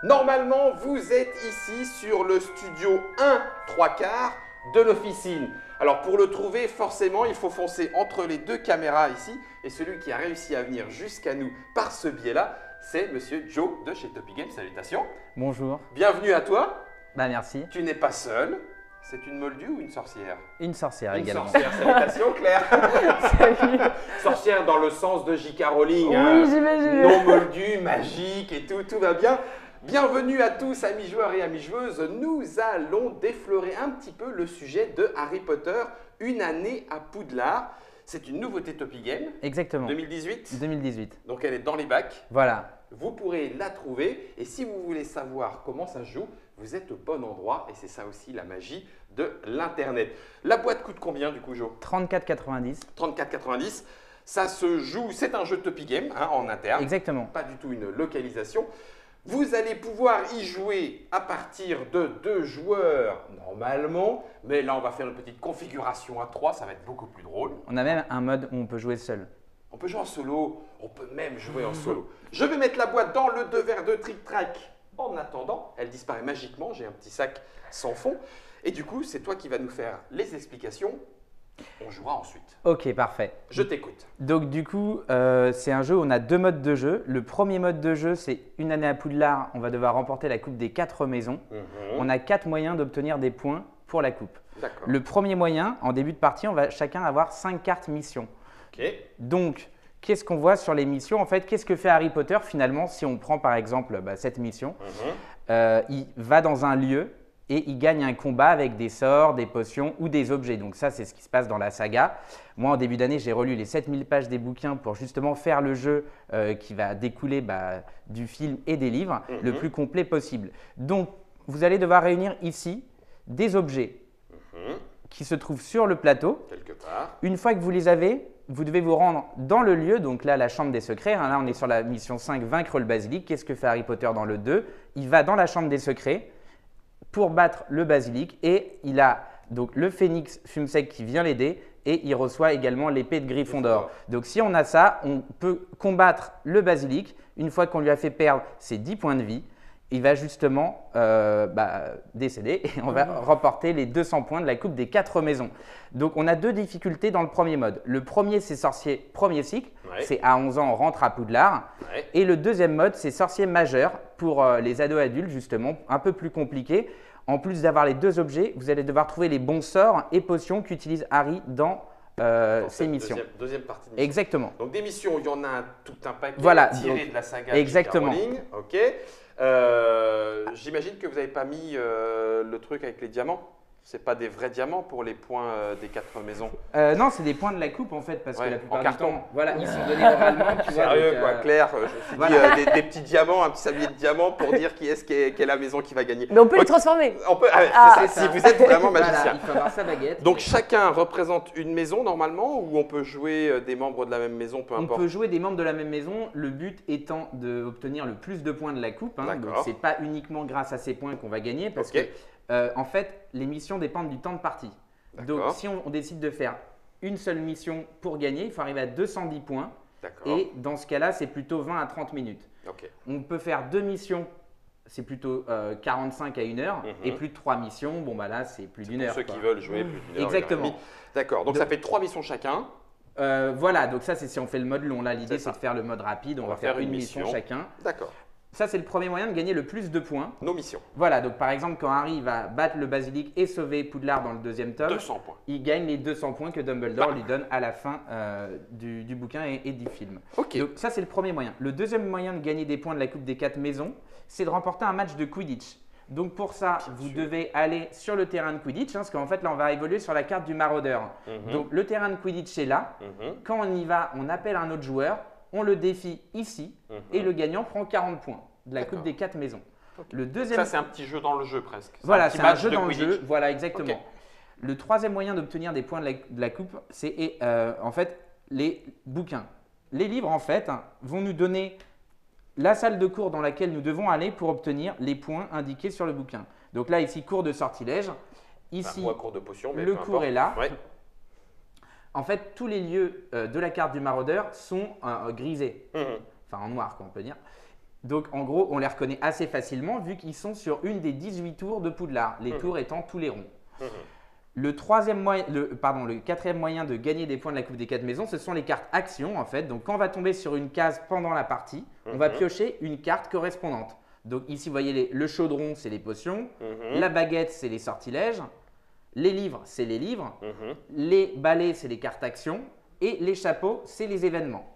Normalement, vous êtes ici sur le studio 1 3/4 de l'officine. Alors pour le trouver, forcément, il faut foncer entre les deux caméras ici. Et celui qui a réussi à venir jusqu'à nous par ce biais-là, c'est Monsieur Joe de chez Topi Games. Salutations. Bonjour. Bienvenue à toi. Bah merci. Tu n'es pas seul. C'est une moldue ou une sorcière? Une sorcière Une également. sorcière. Salutations Claire. Salut. Sorcière dans le sens de J.K. Rowling. Oui, j'imagine. Non moldue, magique et tout va bien. Bienvenue à tous, amis joueurs et amis joueuses. Nous allons déflorer un petit peu le sujet de Harry Potter, une année à Poudlard. C'est une nouveauté Topi Game. Exactement. 2018. 2018. Donc elle est dans les bacs. Voilà. Vous pourrez la trouver. Et si vous voulez savoir comment ça se joue, vous êtes au bon endroit. Et c'est ça aussi la magie de l'Internet. La boîte coûte combien du coup, Jo? 34,90. 34,90. Ça se joue, c'est un jeu Topi Game en interne. Exactement. Pas du tout une localisation. Vous allez pouvoir y jouer à partir de 2 joueurs normalement, mais là on va faire une petite configuration à 3, ça va être beaucoup plus drôle. On a même un mode où on peut jouer seul. On peut jouer en solo, on peut même jouer en solo. Je vais mettre la boîte dans le 2 verres de Trick Track. En attendant, elle disparaît magiquement, j'ai un petit sac sans fond. Et du coup, c'est toi qui vas nous faire les explications. On jouera ensuite. Ok, parfait. Je t'écoute. Donc du coup, c'est un jeu où on a 2 modes de jeu. Le premier mode de jeu, c'est une année à Poudlard. On va devoir remporter la coupe des 4 maisons. On a 4 moyens d'obtenir des points pour la coupe. D'accord. Le premier moyen, en début de partie, on va chacun avoir 5 cartes missions. Ok. Donc, qu'est-ce qu'on voit sur les missions? En fait, qu'est-ce que fait Harry Potter finalement si on prend par exemple cette mission? Il va dans un lieu et il gagne un combat avec des sorts, des potions ou des objets. Donc ça, c'est ce qui se passe dans la saga. Moi, en début d'année, j'ai relu les 7000 pages des bouquins pour justement faire le jeu qui va découler du film et des livres le plus complet possible. Donc, vous allez devoir réunir ici des objets qui se trouvent sur le plateau. Quelque part. Une fois que vous les avez, vous devez vous rendre dans le lieu, donc là, la chambre des secrets. Là, on est sur la mission 5, vaincre le basilic. Qu'est-ce que fait Harry Potter dans le 2? Il va dans la chambre des secrets pour battre le basilic et il a donc le phénix Fumsec qui vient l'aider et il reçoit également l'épée de Gryffondor. Donc si on a ça, on peut combattre le basilic. Une fois qu'on lui a fait perdre ses 10 points de vie, il va justement décéder et on va remporter les 200 points de la coupe des 4 maisons. Donc on a 2 difficultés dans le premier mode. Le premier, c'est sorcier premier cycle. Ouais. C'est à 11 ans, on rentre à Poudlard. Ouais. Et le deuxième mode, c'est sorcier majeur pour les ados adultes, justement, un peu plus compliqué. En plus d'avoir les 2 objets, vous allez devoir trouver les bons sorts et potions qu'utilise Harry dans ses cette missions. Deuxième partie de mission. Exactement. Donc des missions, il y en a tout un paquet Voilà, tiré donc, de la saga exactement. J.K. Rowling. Ok. J'imagine que vous n'avez pas mis le truc avec les diamants. C'est pas des vrais diamants pour les points des 4 maisons. Non, c'est des points de la coupe en fait, parce Ouais, que la plupart en du carton. temps, voilà, ils sont donnés oralement. Tu vois, Sérieux donc, quoi, Claire, je me suis voilà. dit des petits diamants, un petit sablier de diamants pour dire qui est la maison qui va gagner. Mais on peut les Ok. transformer. On peut, c'est ça, si vous êtes vraiment Voilà, magicien. il faut avoir sa baguette. Donc chacun représente une maison normalement ou on peut jouer des membres de la même maison, peu On importe. peut jouer des membres de la même maison, le but étant d'obtenir le plus de points de la coupe. Donc D'accord. c'est pas uniquement grâce à ces points qu'on va gagner, parce Ok. que en fait, les missions dépendent du temps de partie. Donc D'accord. si on décide de faire une seule mission pour gagner, il faut arriver à 210 points. D'accord. Et dans ce cas-là, c'est plutôt 20 à 30 minutes. Ok. On peut faire 2 missions, c'est plutôt 45 à 1 heure. Et plus de 3 missions, bon bah là, c'est plus d'une Pour heure. ceux quoi. qui veulent jouer plus d'une heure. Exactement. 1h30. D'accord. Donc ça fait 3 missions chacun. Voilà, donc ça c'est si on fait le mode long. Là, l'idée C'est ça. c'est de faire le mode rapide. On va faire une mission chacun. D'accord. Ça, c'est le premier moyen de gagner le plus de points. Nos missions. Voilà, donc par exemple, quand Harry va battre le basilic et sauver Poudlard dans le 2e tome, 200 points. il gagne les 200 points que Dumbledore lui donne à la fin du bouquin et du film. Ok. Donc ça, c'est le premier moyen. Le deuxième moyen de gagner des points de la Coupe des 4 maisons, c'est de remporter un match de Quidditch. Donc pour ça, vous devez aller sur le terrain de Quidditch, parce qu'en fait, là, on va évoluer sur la carte du maraudeur. Donc le terrain de Quidditch est là. Quand on y va, on appelle un autre joueur, on le défie ici, et le gagnant prend 40 points de la Coupe des 4 maisons. Le deuxième... Ça, c'est un petit jeu dans le jeu presque. Voilà, petit c'est un match jeu de dans le Quidditch. jeu. Voilà, exactement. Ok. Le troisième moyen d'obtenir des points de la coupe, c'est en fait les bouquins. Les livres, en fait, vont nous donner la salle de cours dans laquelle nous devons aller pour obtenir les points indiqués sur le bouquin. Donc là, ici, cours de sortilège. Ici, Enfin, cours de potion, mais le peu cours importe. est là. Ouais. En fait, tous les lieux de la carte du maraudeur sont grisés, enfin en noir, quoi, on peut dire. Donc en gros, on les reconnaît assez facilement vu qu'ils sont sur une des 18 tours de Poudlard, les tours étant tous les ronds. Le quatrième moyen de gagner des points de la Coupe des 4 maisons, ce sont les cartes actions en fait. Donc quand on va tomber sur une case pendant la partie, on va piocher une carte correspondante. Donc ici, vous voyez, le chaudron, c'est les potions, la baguette, c'est les sortilèges, les livres, c'est les livres, les balais, c'est les cartes actions et les chapeaux, c'est les événements.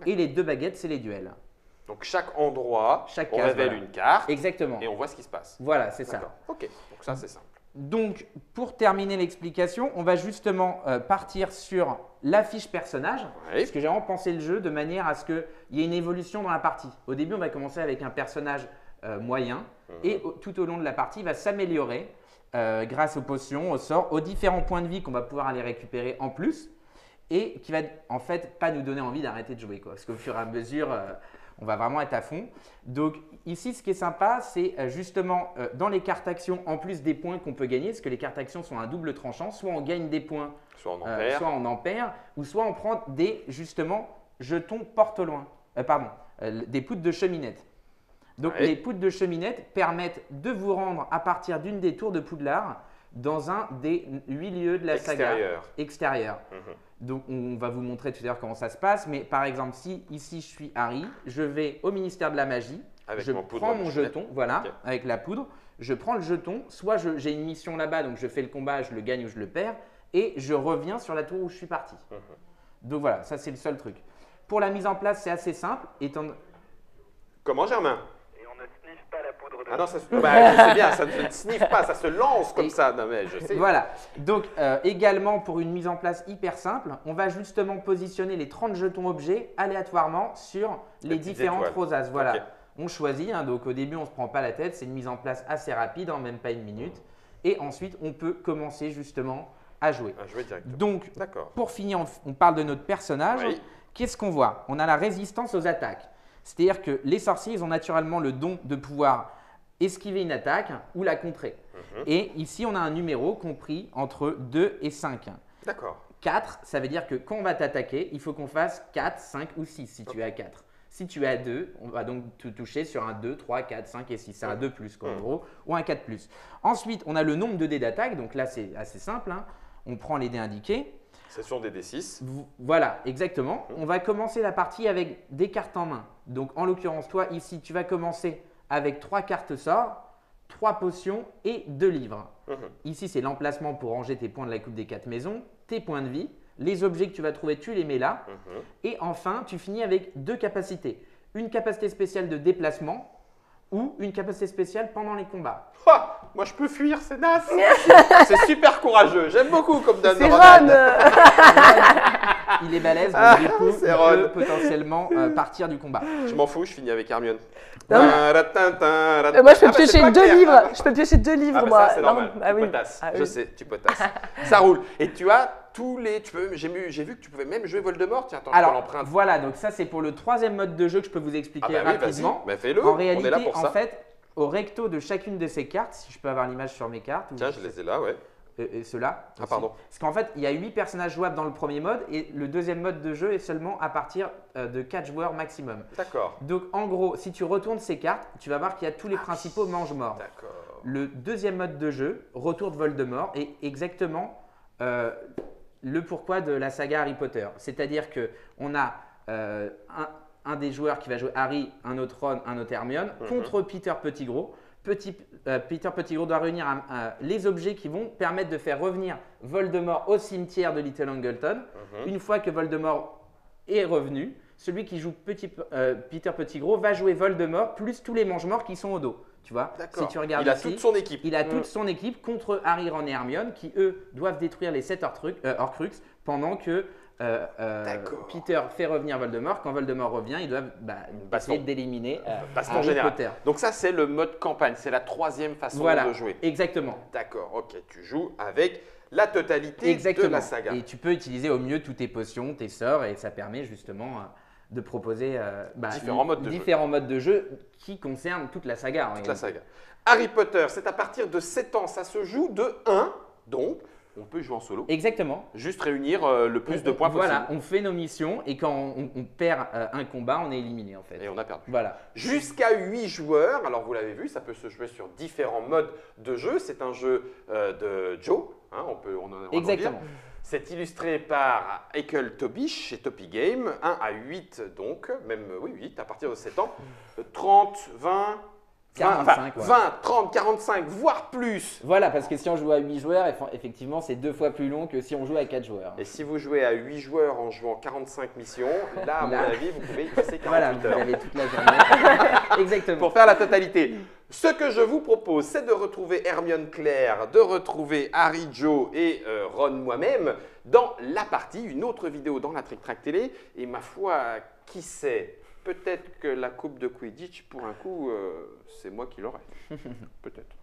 Et les 2 baguettes, c'est les duels. Donc chaque endroit, Chaque on case, révèle voilà. une carte Exactement. et on voit ce qui se passe. Voilà, c'est ça. D'accord. Ok, donc ça c'est simple. Donc, pour terminer l'explication, on va justement partir sur la fiche personnage, Oui. parce que j'ai vraiment pensé le jeu de manière à ce qu'il y ait une évolution dans la partie. Au début, on va commencer avec un personnage moyen, et tout au long de la partie, il va s'améliorer grâce aux potions, aux sorts, aux différents points de vie qu'on va pouvoir aller récupérer en plus, et qui va en fait pas nous donner envie d'arrêter de jouer, quoi, parce qu'au fur et à mesure, on va vraiment être à fond. Donc ici, ce qui est sympa, c'est justement dans les cartes actions, en plus des points qu'on peut gagner, parce que les cartes actions sont un double tranchant, soit on gagne des points, Soit on en perd. ou soit on prend des justement jetons porte-loin, des poutres de cheminette. Donc Ouais. les poutres de cheminette permettent de vous rendre à partir d'une des tours de Poudlard dans un des 8 lieux de la saga extérieur. Donc on va vous montrer tout à l'heure comment ça se passe, mais par exemple si ici je suis Harry, je vais au ministère de la magie, Avec je mon poudre prends de mon cheminette. jeton, voilà, Ok. avec la poudre, je prends le jeton, soit j'ai une mission là-bas, donc je fais le combat, je le gagne ou je le perds, et je reviens sur la tour où je suis parti. Donc voilà, ça c'est le seul truc. Pour la mise en place, c'est assez simple, Comment, Germain? Et on ne sniffe pas la poudre de Ah non, ça se... bah, je sais bien, ça ne sniffe pas, ça se lance comme Et- ça. Non mais je sais. Voilà, donc également pour une mise en place hyper simple, on va justement positionner les 30 jetons objets aléatoirement sur les petites différentes étoiles. rosaces. Voilà, Ok. on choisit, hein, donc au début on ne se prend pas la tête, c'est une mise en place assez rapide, en même pas une minute. Et ensuite on peut commencer justement à jouer. Ah, je vais directement. Donc D'accord. pour finir, on parle de notre personnage. Oui. Qu'est-ce qu'on voit? On a la résistance aux attaques. C'est-à-dire que les sorciers, ils ont naturellement le don de pouvoir esquiver une attaque ou la contrer. Et ici, on a un numéro compris entre 2 et 5. D'accord. 4, ça veut dire que quand on va t'attaquer, il faut qu'on fasse 4, 5 ou 6 si tu es à 4. Si tu es à 2, on va donc te toucher sur un 2, 3, 4, 5 et 6. C'est un 2 plus, quoi, en gros, ou un 4 plus. Ensuite, on a le nombre de dés d'attaque. Donc là, c'est assez simple, hein. On prend les dés indiqués. Ce sont des D6. Voilà, exactement. On va commencer la partie avec des cartes en main. Donc, en l'occurrence, toi, ici, tu vas commencer avec 3 cartes sorts, 3 potions et 2 livres. Ici, c'est l'emplacement pour ranger tes points de la Coupe des 4 maisons, tes points de vie, les objets que tu vas trouver, tu les mets là. Et enfin, tu finis avec 2 capacités. Une capacité spéciale de déplacement ou une capacité spéciale pendant les combats. Ah, moi je peux fuir, c'est naze. C'est super courageux. J'aime beaucoup comme donne C'est Ronald. Ron Il est balèze, donc du coup, c'est il Ron. peut potentiellement partir du combat. Je m'en fous, je finis avec Hermione. Non, Moi Moi, je peux piocher 2 livres. Je peux piocher 2 livres, Ah, bah, moi. ça, c'est Non, normal. ah Tu oui. potasses. Ah Je oui. sais, tu potasses. Ça roule. Et tu as tous les. J'ai vu que tu pouvais même jouer Voldemort. Tiens, attends, je Alors, te l'emprunte. voilà, donc ça c'est pour le 3e mode de jeu que je peux vous expliquer Ah bah oui, vas-y. rapidement. Bah, fais-le. En On réalité, est là pour en ça. fait, au recto de chacune de ces cartes, si je peux avoir l'image sur mes cartes, Tiens, je les ai là, ouais. et ceux-là. Ah, aussi. pardon. Parce qu'en fait, il y a 8 personnages jouables dans le premier mode et le 2e mode de jeu est seulement à partir de 4 joueurs maximum. D'accord. Donc en gros, si tu retournes ces cartes, tu vas voir qu'il y a tous les principaux mange-morts. D'accord. Le 2e mode de jeu, Retour de Voldemort, est exactement le pourquoi de la saga Harry Potter. C'est-à-dire qu'on a un des joueurs qui va jouer Harry, un autre Ron, un autre Hermione, contre Peter Pettigrew. Peter Pettigrew doit réunir les objets qui vont permettre de faire revenir Voldemort au cimetière de Little Angleton. Une fois que Voldemort est revenu, celui qui joue Peter Pettigrew va jouer Voldemort plus tous les mange-morts qui sont au dos. Tu vois, D'accord. si tu regardes Il a ici, toute son équipe. il a toute son équipe contre Harry, Ron et Hermione qui, eux, doivent détruire les 7 Horcruxes pendant que D'accord. Peter fait revenir Voldemort. Quand Voldemort revient, ils doivent Baston. essayer d'éliminer Baston Harry général. Potter. Donc ça, c'est le mode campagne. C'est la 3e façon Voilà, de jouer. exactement. D'accord, ok. Tu joues avec la totalité Exactement. de la saga. Et tu peux utiliser au mieux toutes tes potions, tes sorts, et ça permet justement de proposer différents modes de jeu qui concernent toute la saga. Toute la saga. Harry Potter, c'est à partir de 7 ans. Ça se joue de 1, donc on peut jouer en solo. Exactement. Juste réunir le plus de points possible. Voilà, on fait nos missions et quand on perd un combat, on est éliminé en fait. Et on a perdu. Voilà. Jusqu'à 8 joueurs, alors vous l'avez vu, ça peut se jouer sur différents modes de jeu. C'est un jeu de Joe, hein, on en Exactement. dire. C'est illustré par Eichel Tobish chez Topi Game, 1 à 8 donc, même oui 8 à partir de 7 ans, 30, 20, 45, 20, 30, 45, voire plus. Voilà, parce que si on joue à 8 joueurs, effectivement, c'est 2 fois plus long que si on joue à 4 joueurs. Et si vous jouez à 8 joueurs en jouant 45 missions, là, à mon avis, vous pouvez y passer 48 Voilà, heures. vous avez toute la journée. Exactement. Pour faire la totalité. Ce que je vous propose, c'est de retrouver Hermione Claire, de retrouver Harry Joe et Ron moi-même dans la partie, une autre vidéo dans la Trick Track Télé. Et ma foi, qui sait, peut-être que la coupe de Quidditch, pour un coup, c'est moi qui l'aurai. Peut-être.